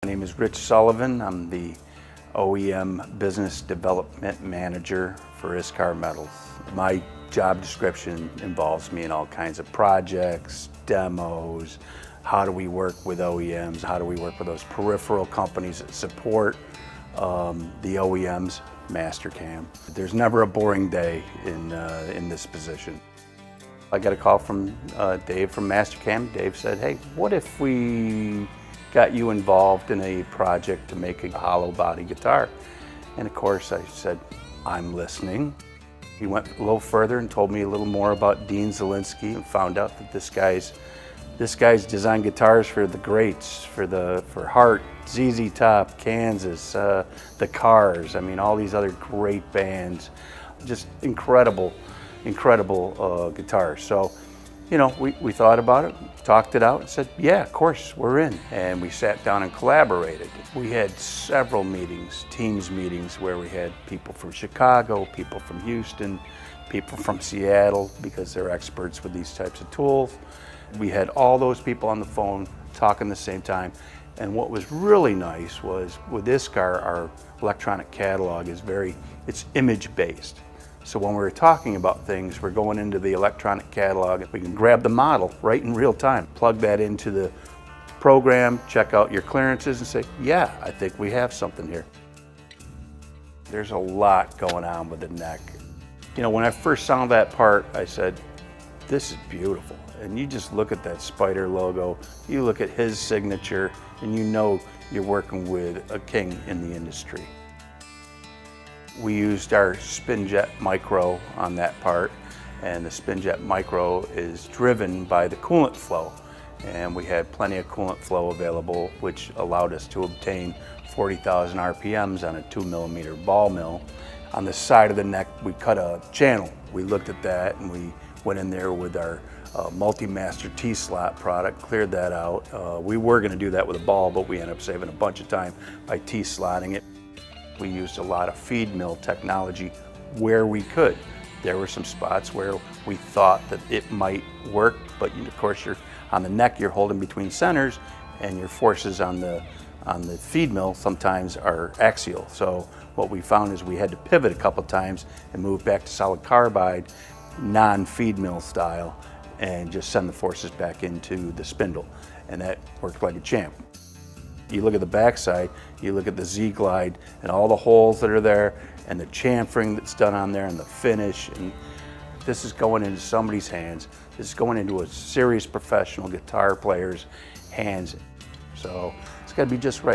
My name is Rich Sullivan. I'm the OEM Business Development Manager for ISCAR Metals. My job description involves me in all kinds of projects, demos, how do we work with OEMs, how do we work with those peripheral companies that support the OEM's Mastercam. There's never a boring day in this position. I got a call from Dave from Mastercam. Dave said, hey, what if we got you involved in a project to make a hollow body guitar? And of course I said, I'm listening. He went a little further and told me a little more about Dean Zielinski and found out that this guy's designed guitars for the greats, for Heart, ZZ Top, Kansas, the Cars, I mean all these other great bands. Just incredible guitars. So, you know, we thought about it, talked it out and said, yeah, of course, we're in. And we sat down and collaborated. We had several meetings, teams meetings, where we had people from Chicago, people from Houston, people from Seattle, because they're experts with these types of tools. We had all those people on the phone talking at the same time. And what was really nice was with ISCAR, our electronic catalog is it's image-based. So when we're talking about things, we're going into the electronic catalog. We can grab the model right in real time, plug that into the program, check out your clearances and say, yeah, I think we have something here. There's a lot going on with the neck. You know, when I first saw that part, I said, this is beautiful. And you just look at that Spider logo, you look at his signature, and you know you're working with a king in the industry. We used our Spinjet Micro on that part, and the Spinjet Micro is driven by the coolant flow. And we had plenty of coolant flow available, which allowed us to obtain 40,000 RPMs on a 2mm ball mill. On the side of the neck, we cut a channel. We looked at that and we went in there with our multi-master T-slot product, cleared that out. We were going to do that with a ball, but we ended up saving a bunch of time by T-slotting it. We used a lot of feed mill technology where we could. There were some spots where we thought that it might work, but of course you're on the neck, you're holding between centers, and your forces on the feed mill sometimes are axial. So what we found is we had to pivot a couple times and move back to solid carbide, non-feed mill style, and just send the forces back into the spindle. And that worked like a champ. You look at the backside, you look at the Z-Glide and all the holes that are there and the chamfering that's done on there and the finish. And this is going into somebody's hands. This is going into a serious professional guitar player's hands. So it's got to be just right.